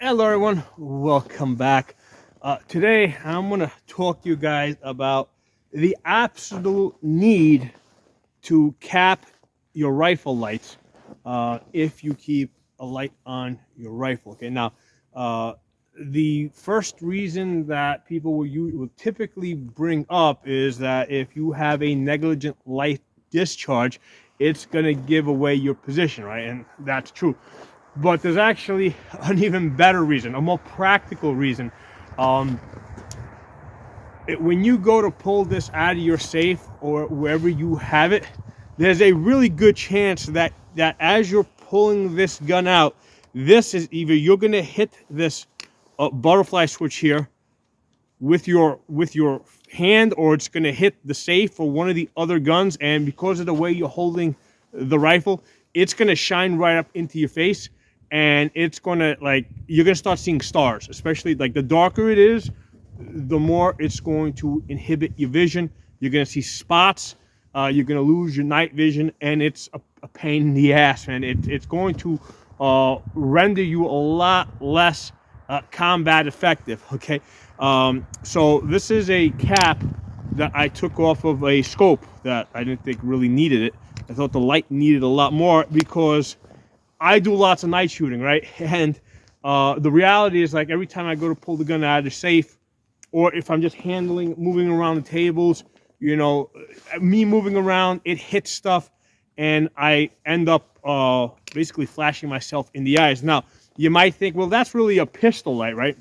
Hello everyone, welcome back. Today I'm going to talk to you guys about the absolute need to cap your rifle lights if you keep a light on your rifle. Okay, now the first reason that people will typically bring up is that if you have a negligent light discharge, it's going to give away your position, right? And that's true. But there's actually an even better reason, a more practical reason. When you go to pull this out of your safe or wherever you have it, there's a really good chance that as you're pulling this gun out, this is either you're going to hit this butterfly switch here with your hand, or it's going to hit the safe or one of the other guns, and because of the way you're holding the rifle, it's going to shine right up into your face. And it's gonna, like, you're gonna start seeing stars. Especially, like, the darker it is, the more it's going to inhibit your vision. You're gonna see spots. You're gonna lose your night vision, and it's a pain in the ass, man. It's going to render you a lot less combat effective. Okay, so this is a cap that I took off of a scope that I didn't think really needed it. I thought the light needed a lot more because I do lots of night shooting, right? And the reality is, like, every time I go to pull the gun out of the safe, or if I'm just moving around the tables, you know, me moving around, it hits stuff, and I end up basically flashing myself in the eyes. Now, you might think, well, that's really a pistol light, right?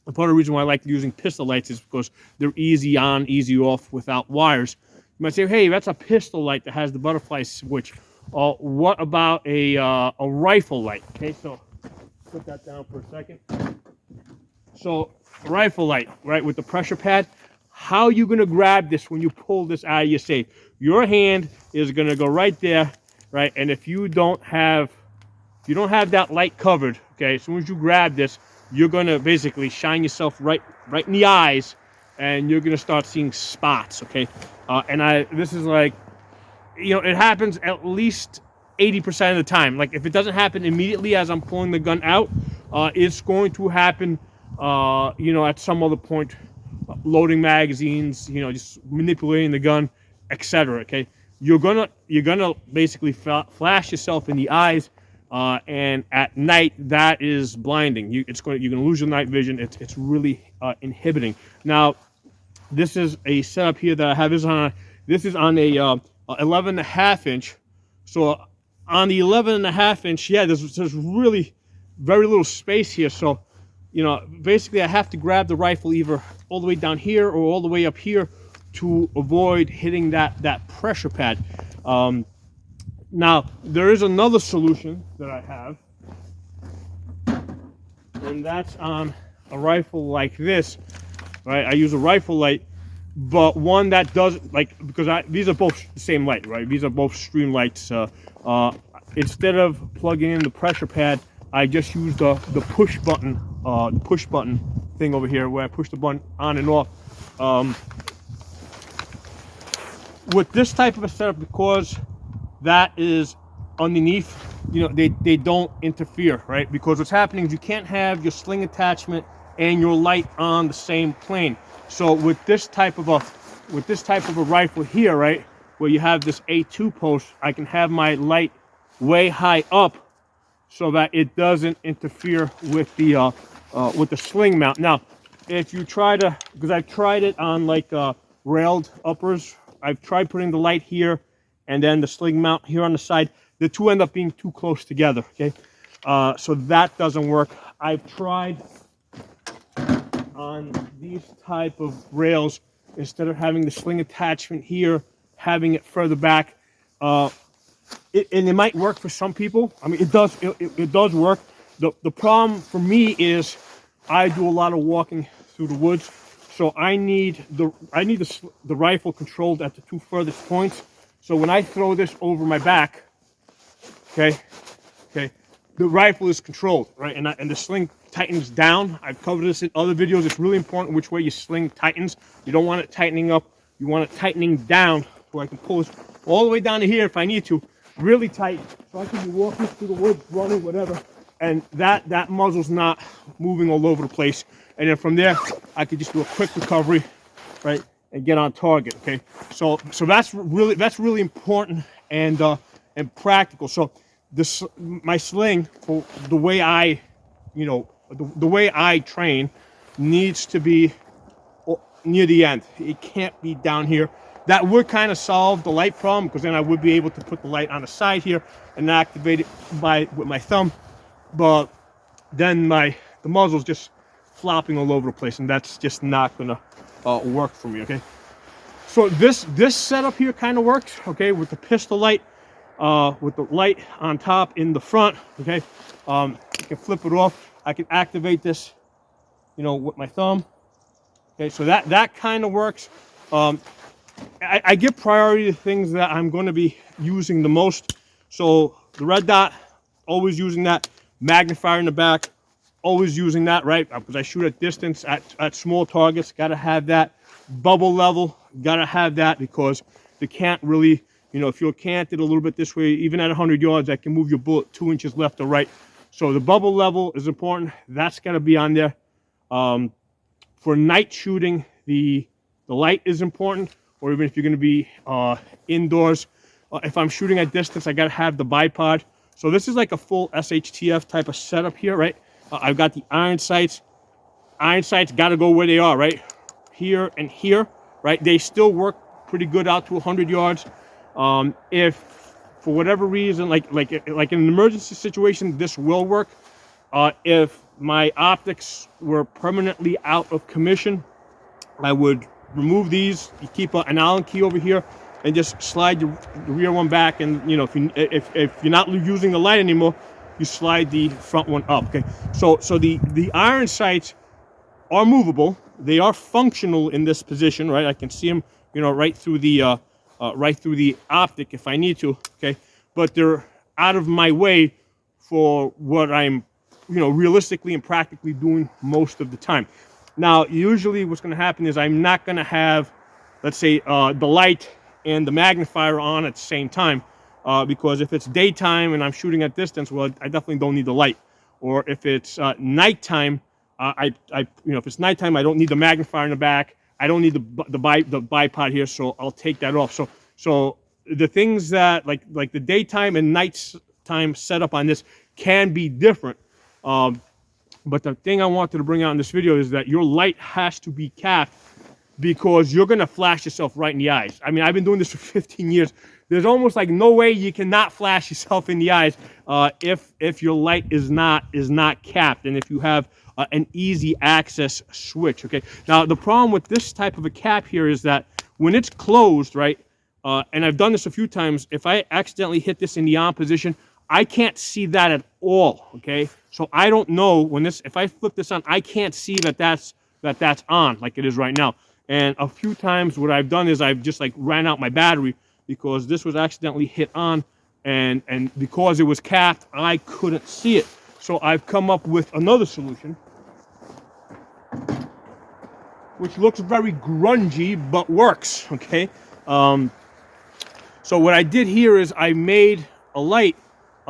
And part of the reason why I like using pistol lights is because they're easy on, easy off, without wires. You might say, hey, that's a pistol light that has the butterfly switch. What about a rifle light? Okay, so put that down for a second. So rifle light, right, with the pressure pad. How are you going to grab this when you pull this out of your safe? Your hand is going to go right there, right? And if you don't have that light covered, okay, as soon as you grab this, you're going to basically shine yourself right in the eyes, and you're going to start seeing spots, okay? This is like, you know, it happens at least 80% of the time. Like, if it doesn't happen immediately as I'm pulling the gun out, it's going to happen, you know, at some other point, loading magazines, you know, just manipulating the gun, etc. Okay, you're gonna basically flash yourself in the eyes, and at night that is blinding. You're gonna lose your night vision. It's really inhibiting. Now, this is a setup here that I have. This is on a 11.5 inch. So on the 11.5 inch, yeah, there's really very little space here. So, you know, basically I have to grab the rifle either all the way down here or all the way up here to avoid hitting that pressure pad. Now, there is another solution that I have, and that's on a rifle like this, right? I use a rifle light, but one that doesn't, like, because these are both the same light, right? These are both Streamlights. Instead of plugging in the pressure pad, I just use the push button thing over here, where I push the button on and off. With this type of a setup, because that is underneath, you know, they don't interfere, right? Because what's happening is you can't have your sling attachment and your light on the same plane. So with this type of a rifle here, right, where you have this A2 post, I can have my light way high up so that it doesn't interfere with the sling mount. Now, if you try to, because I've tried it on, like, railed uppers, I've tried putting the light here and then the sling mount here on the side. The two end up being too close together. Okay, so that doesn't work. I've tried on these type of rails, instead of having the sling attachment here, having it further back. And it might work for some people. I mean, it does work. The problem for me is I do a lot of walking through the woods, so I need the rifle controlled at the two furthest points. So when I throw this over my back, okay, the rifle is controlled, right? And the sling tightens down. I've covered this in other videos. It's really important which way your sling tightens. You don't want it tightening up. You want it tightening down, so I can pull this all the way down to here if I need to, really tight, so I can be walking through the woods, running, whatever, and that muzzle's not moving all over the place. And then from there, I could just do a quick recovery, right, and get on target. Okay, so that's really important and practical. So this my sling, for the way I, the way I train, needs to be near the end. It can't be down here. That would kind of solve the light problem, because then I would be able to put the light on the side here and activate it with my thumb. But then the muzzle's just flopping all over the place, and that's just not gonna work for me. Okay, so this setup here kind of works. Okay, with the pistol light, with the light on top in the front. Okay, I can flip it off. I can activate this, with my thumb. Okay, so that kind of works. I give priority to things that I'm going to be using the most. So the red dot, always using that. Magnifier in the back, always using that, right? Because I shoot at distance, at small targets, got to have that. Bubble level, got to have that, because they can't really, if you're canted a little bit this way, even at 100 yards, I can move your bullet 2 inches left or right. So the bubble level is important. That's got to be on there. For night shooting, the light is important. Or even if you're going to be indoors. If I'm shooting at distance, I got to have the bipod. So this is like a full SHTF type of setup here, right? I've got the iron sights. Iron sights got to go where they are, right? Here and here, right? They still work pretty good out to 100 yards. If for whatever reason, like in an emergency situation, this will work. If my optics were permanently out of commission, I would remove these. You keep an Allen key over here and just slide the rear one back, and if you're not using the light anymore, you slide the front one up. Okay, so the iron sights are movable. They are functional in this position, right? I can see them, right through the optic if I need to. Okay, but they're out of my way for what I'm realistically and practically doing most of the time. Now, usually what's going to happen is I'm not going to have, let's say, the light and the magnifier on at the same time, because if it's daytime and I'm shooting at distance, well, I definitely don't need the light. Or if it's nighttime, if it's nighttime, I don't need the magnifier in the back. I don't need the bipod here, so I'll take that off. So the things that like the daytime and nighttime setup on this can be different. But the thing I wanted to bring out in this video is that your light has to be capped, because you're going to flash yourself right in the eyes. I mean, I've been doing this for 15 years. There's almost like no way you cannot flash yourself in the eyes if your light is not capped, and if you have an easy access switch. Okay. Now, the problem with this type of a cap here is that when it's closed, right, and I've done this a few times, if I accidentally hit this in the on position, I can't see that at all. Okay. So I don't know if I flip this on, I can't see that's on like it is right now. And a few times what I've done is I've just ran out my battery, because this was accidentally hit on, and because it was capped, I couldn't see it. So I've come up with another solution, which looks very grungy but works. Okay. So what I did here is I made a light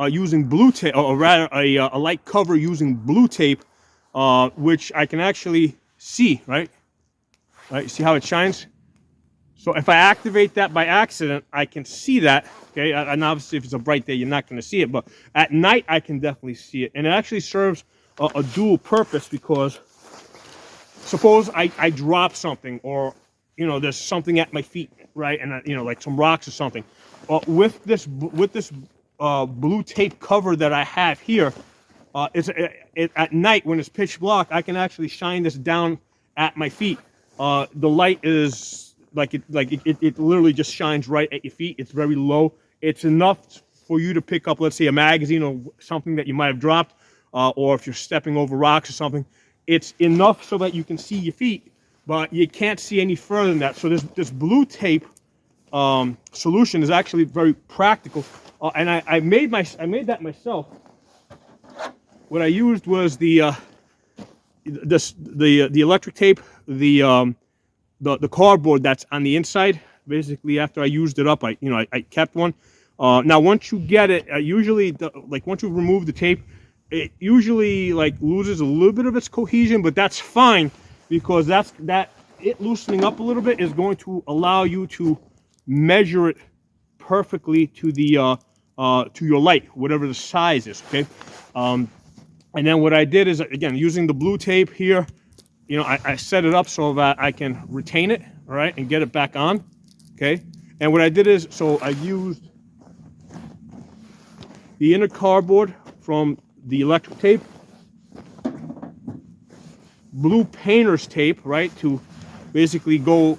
using blue tape, or rather a light cover using blue tape, which I can actually see, right? Right, you see how it shines? So if I activate that by accident, I can see that, okay? And obviously if it's a bright day, you're not gonna see it, but at night, I can definitely see it. And it actually serves a dual purpose, because suppose I drop something, or, there's something at my feet, right? And, like some rocks or something. With this blue tape cover that I have here, at night when it's pitch black, I can actually shine this down at my feet. The light is it literally just shines right at your feet. It's very low. It's enough for you to pick up, let's say, a magazine or something that you might have dropped, or if you're stepping over rocks or something. It's enough so that you can see your feet, but you can't see any further than that. So this blue tape solution is actually very practical, and I made that myself. What I used was the electric tape, the cardboard that's on the inside. Basically, after I used it up, I kept one. Now, once you get it, usually once you remove the tape, it usually like loses a little bit of its cohesion, but that's fine because it loosening up a little bit is going to allow you to measure it perfectly to the to your light, whatever the size is. Okay. And then what I did is, again, using the blue tape here, you know, I set it up so that I can retain it, all right, and get it back on. Okay. And what I did is, so I used the inner cardboard from the electric tape, blue painter's tape, right, to basically go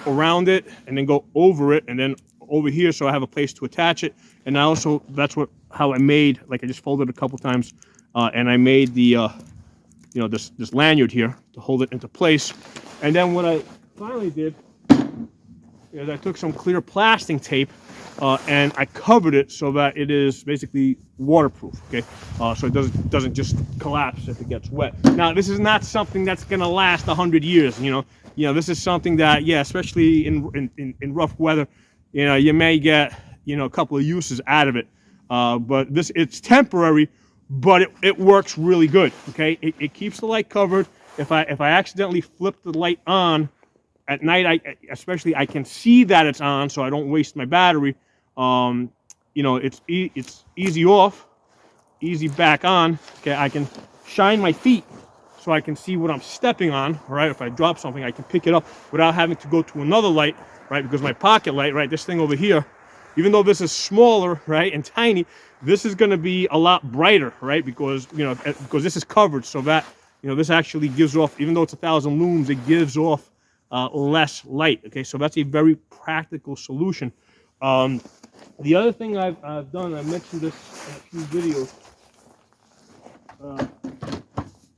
around it and then go over it and then over here, so I have a place to attach it. And I also, that's how I made, like I just folded a couple times, and I made the you know, this lanyard here to hold it into place. And then what I finally did is I took some clear plastic tape and I covered it so that it is basically waterproof. Okay, so it doesn't just collapse if it gets wet. Now this is not something that's gonna last 100 years. You know, this is something that, yeah, especially in rough weather, you know, you may get, you know, a couple of uses out of it. But it's temporary, but it works really good. Okay, it keeps the light covered. If I accidentally flip the light on at night, especially I can see that it's on, so I don't waste my battery. You know, it's easy off, easy back on. Okay, I can shine my feet so I can see what I'm stepping on. All right, if I drop something, I can pick it up without having to go to another light, right? Because my pocket light, right, this thing over here, even though this is smaller, right, and tiny, this is going to be a lot brighter, right? Because, you know, because this is covered, so that, you know, this actually gives off, even though it's 1,000 lumens, it gives off less light. Okay, so that's a very practical solution. The other thing I've done, I mentioned this in a few videos.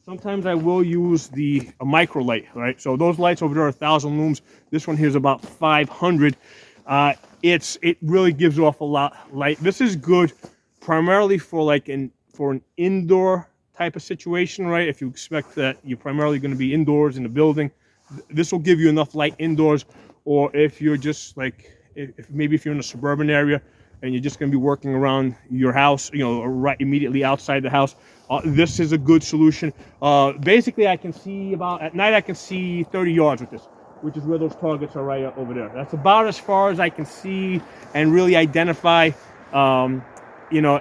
Sometimes I will use a micro light, right? So those lights over there are 1,000 lumens. This one here is about 500. It really gives off a lot of light. This is good primarily for for an indoor type of situation, right? If you expect that you're primarily going to be indoors in the building, this will give you enough light indoors. Or if you're just like, maybe if you're in a suburban area and you're just going to be working around your house, you know, right immediately outside the house, this is a good solution. Basically, I can see at night I can see 30 yards with this, which is where those targets are right over there. That's about as far as I can see and really identify. You know,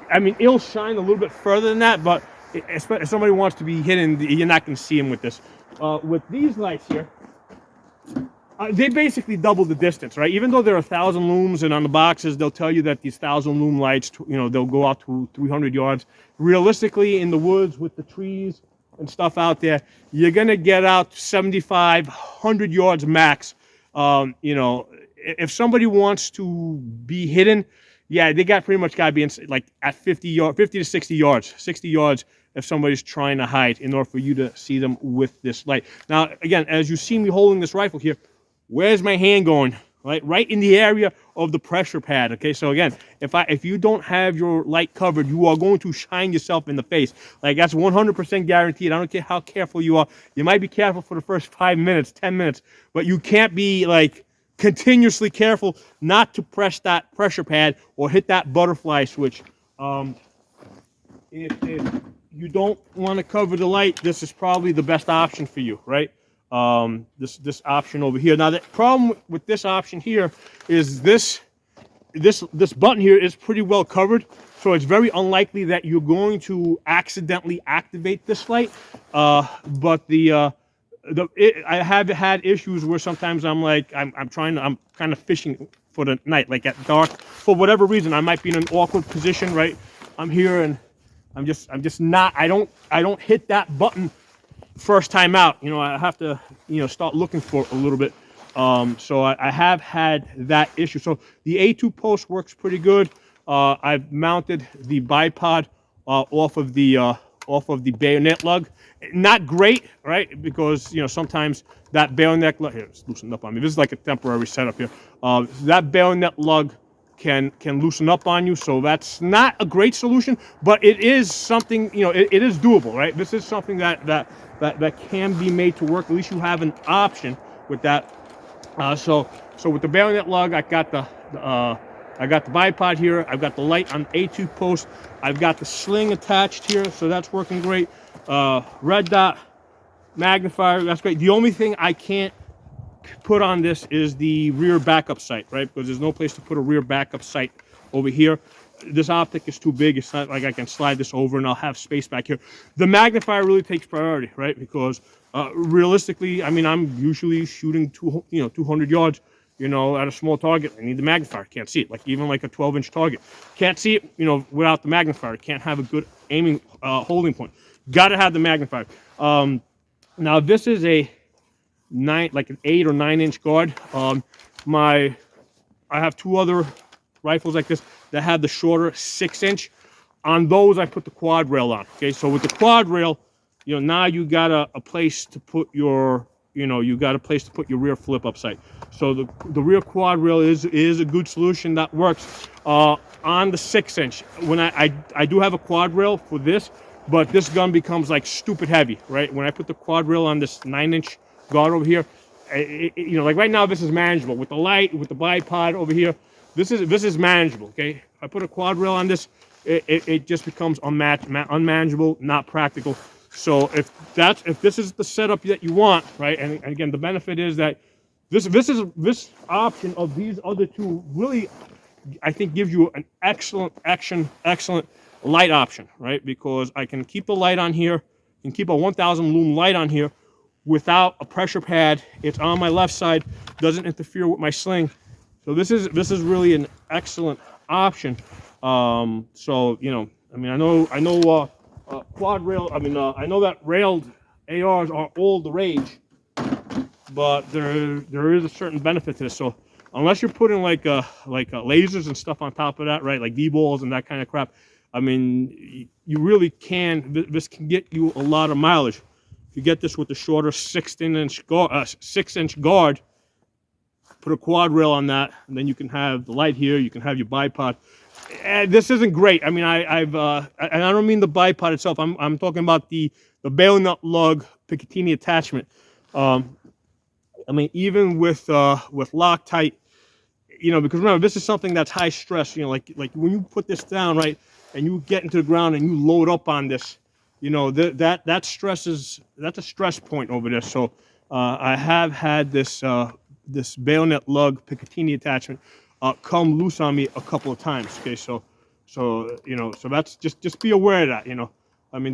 I mean, it'll shine a little bit further than that, but if somebody wants to be hidden, you're not going to see them with this. With these lights here, they basically double the distance, right? Even though they're 1,000 lumens, and on the boxes they'll tell you that these 1,000 lumen lights, you know, they'll go out to 300 yards. Realistically, in the woods with the trees and stuff out there, you're gonna get out 75, 100 yards max. You know, if somebody wants to be hidden, yeah, they pretty much got to be like at 50 to 60 yards, 60 yards if somebody's trying to hide, in order for you to see them with this light. Now, again, as you see me holding this rifle here, where's my hand going? Right in the area of the pressure pad. Okay, so again, if you don't have your light covered, you are going to shine yourself in the face. Like, that's 100% guaranteed. I don't care how careful you are. You might be careful for the first 5 minutes, 10 minutes, but you can't be like continuously careful not to press that pressure pad or hit that butterfly switch. If you don't want to cover the light, this is probably the best option for you, right? This option over here. Now, the problem with this option here is this button here is pretty well covered, so it's very unlikely that you're going to accidentally activate this light. But I have had issues where sometimes I'm kind of fishing for the night, like at dark, for whatever reason. I might be in an awkward position, right? I'm here and I'm just not. I don't hit that button first time out. You know, I have to, you know, start looking for it a little bit. So I have had that issue. So the A2 post works pretty good. I've mounted the bipod off of the bayonet lug. Not great, right? Because, you know, sometimes that bayonet lug, here, it's loosened up on me. This is like a temporary setup here. That bayonet lug can loosen up on you, so that's not a great solution, but it is something, you know, it is doable, right? This is something that can be made to work. At least you have an option with that. So with the bayonet lug, I I got the bipod here. I've got the light on A2 post. I've got the sling attached here, so that's working great. Red dot magnifier, that's great. The only thing I can't put on this is the rear backup sight, right? Because there's no place to put a rear backup sight over here. This optic is too big. It's not like I can slide this over and I'll have space back here. The magnifier really takes priority, right? Because realistically, I mean, I'm usually shooting 200 yards, at a small target. I need the magnifier. Can't see it. Like even like a 12-inch target, can't see it, without the magnifier. Can't have a good aiming holding point. Got to have the magnifier. Now this is an 8 or 9-inch guard. I have 2 other rifles like this that have the shorter 6-inch. On those, I put the quad rail on. Okay, so with the quad rail, now you got a place to put your, rear flip up sight. So the rear quad rail is a good solution that works. On the 6-inch, when I do have a quad rail for this, but this gun becomes like stupid heavy, right? When I put the quad rail on this 9-inch guard over here, like right now, this is manageable with the light, with the bipod over here. This is manageable, okay? If I put a quad rail on this, it just becomes unmanageable, not practical. So if this is the setup that you want, right? And again, the benefit is that this option of these other 2 really, I think, gives you an excellent light option, right? Because I can keep the light on here, and keep a 1000 lumen light on here without a pressure pad. It's on my left side, doesn't interfere with my sling. So this is really an excellent option. So I mean, I know quad rail. I mean, I know that railed ARs are all the rage, but there is a certain benefit to this. So unless you're putting like lasers and stuff on top of that, right? Like D-balls and that kind of crap. I mean, you really can. This can get you a lot of mileage. If you get this with the shorter 6-inch guard. Put a quad rail on that, and then you can have the light here. You can have your bipod. And this isn't great. I mean, and I don't mean the bipod itself. I'm talking about the bayonet lug Picatinny attachment. I mean, even with Loctite, because remember, this is something that's high stress. Like when you put this down, right, and you get into the ground and you load up on this, that's a stress point over there. So I have had this bayonet lug Picatinny attachment come loose on me a couple of times. Okay, so that's just be aware of that. I mean,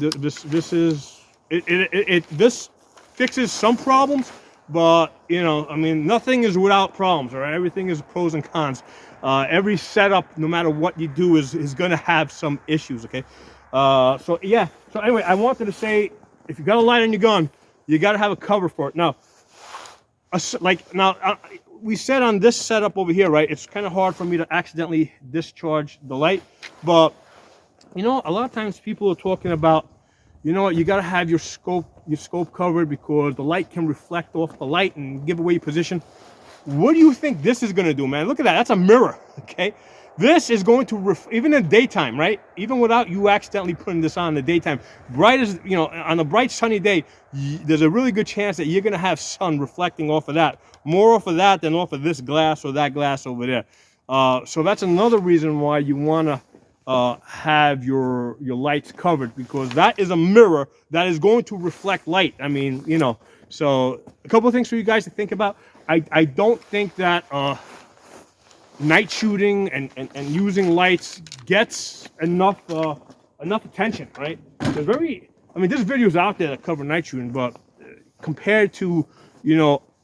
this fixes some problems, but I mean, nothing is without problems. All right, everything is pros and cons. Every setup, no matter what you do, is going to have some issues. Okay, so yeah. So anyway, I wanted to say, if you got a light on your gun, you got to have a cover for it. Now, we said on this setup over here, right, it's kind of hard for me to accidentally discharge the light, but a lot of times people are talking about, you got to have your scope covered because the light can reflect off the light and give away your position. What do you think this is going to do, man? Look at that. That's a mirror, okay? This is going to, even in daytime, right? Even without you accidentally putting this on in the daytime, bright as, on a bright sunny day, there's a really good chance that you're going to have sun reflecting off of that. More off of that than off of this glass or that glass over there. So that's another reason why you want to have your lights covered, because that is a mirror that is going to reflect light. I mean, so a couple of things for you guys to think about. I don't think that night shooting and using lights gets enough attention, right? There's there's videos out there that cover night shooting, but compared to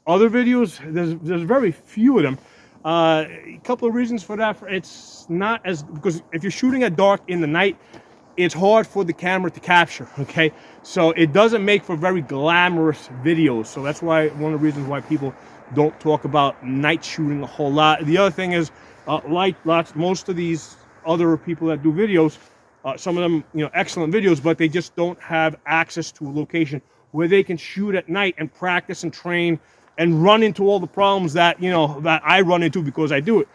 other videos, there's very few of them. A couple of reasons for that. It's not because if you're shooting at dark in the night, it's hard for the camera to capture, okay? So it doesn't make for very glamorous videos. So that's why one of the reasons why people don't talk about night shooting a whole lot. The other thing is, most of these other people that do videos, some of them, excellent videos, but they just don't have access to a location where they can shoot at night and practice and train and run into all the problems that that I run into because I do it.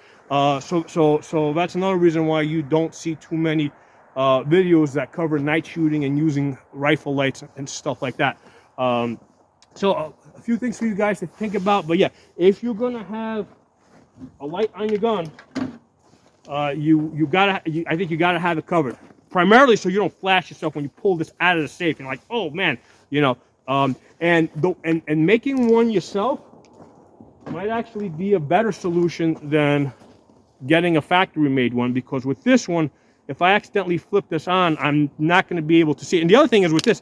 So that's another reason why you don't see too many videos that cover night shooting and using rifle lights and stuff like that. So a few things for you guys to think about. But yeah, if you're gonna have a light on your gun, I think you gotta have it covered, primarily so you don't flash yourself when you pull this out of the safe. You're like, oh man, you know. And making one yourself might actually be a better solution than getting a factory made one, because with this one, if I accidentally flip this on, I'm not going to be able to see it. And the other thing is with this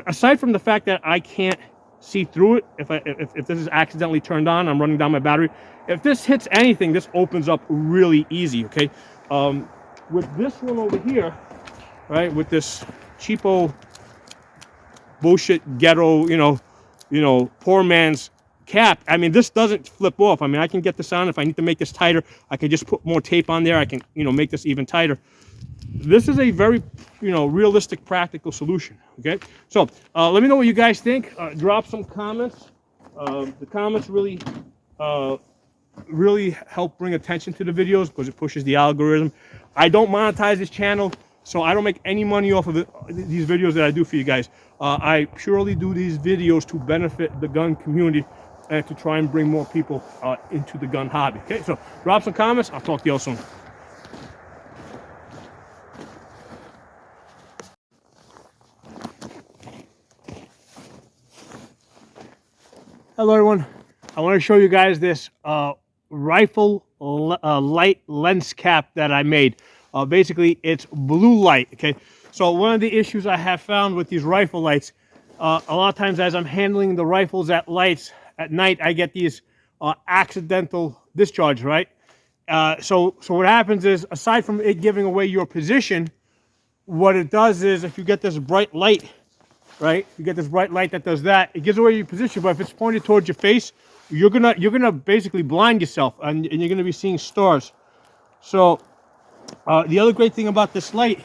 aside from the fact that I can't see through it, if this is accidentally turned on, I'm running down my battery. If this hits anything, this opens up really easy. Okay, with this one over here, right, with this cheapo bullshit ghetto, poor man's cap. I mean, this doesn't flip off. I mean, I can get this on. If I need to make this tighter, I can just put more tape on there. I can, make this even tighter. This is a very, realistic, practical solution. Okay, so let me know what you guys think. Drop some comments. The comments really help bring attention to the videos because it pushes the algorithm. I don't monetize this channel, so I don't make any money off of these videos that I do for you guys. I purely do these videos to benefit the gun community and to try and bring more people into the gun hobby. Okay, so drop some comments. I'll talk to you all soon. Hello everyone. I want to show you guys this rifle light lens cap that I made. Basically, it's blue light. Okay, so one of the issues I have found with these rifle lights, a lot of times as I'm handling the rifles at night, I get these accidental discharge, right? So what happens is, aside from it giving away your position, what it does is, if you get this bright light, right? You get this bright light that does that. It gives away your position, but if it's pointed towards your face, you're gonna basically blind yourself, and you're gonna be seeing stars. So the other great thing about this light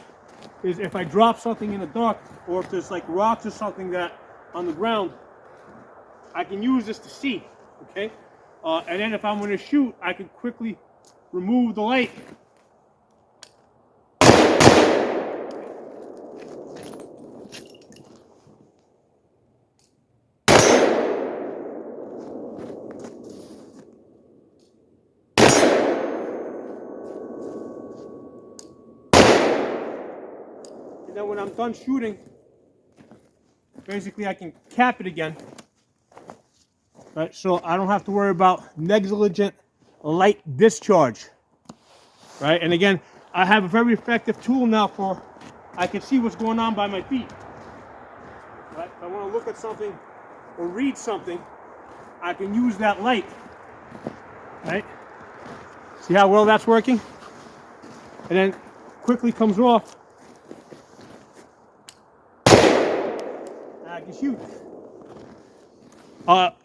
is, if I drop something in the dark, or if there's like rocks or something that on the ground, I can use this to see. Okay, and then if I'm going to shoot, I can quickly remove the light. And then when I'm done shooting, basically I can cap it again. Right, so I don't have to worry about negligent light discharge. Right, and again, I have a very effective tool now I can see what's going on by my feet. Right, if I want to look at something or read something, I can use that light. Right, see how well that's working? And then quickly comes off. I can shoot.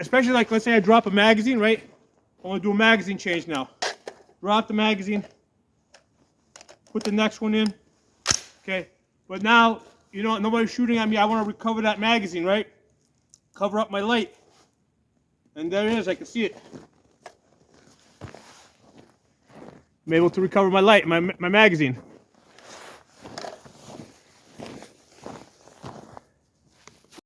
Especially like, let's say I drop a magazine, right? I want to do a magazine change now. Drop the magazine, put the next one in. Okay, but now, nobody's shooting at me. I want to recover that magazine, right? Cover up my light. And there it is, I can see it. I'm able to recover my light, my magazine.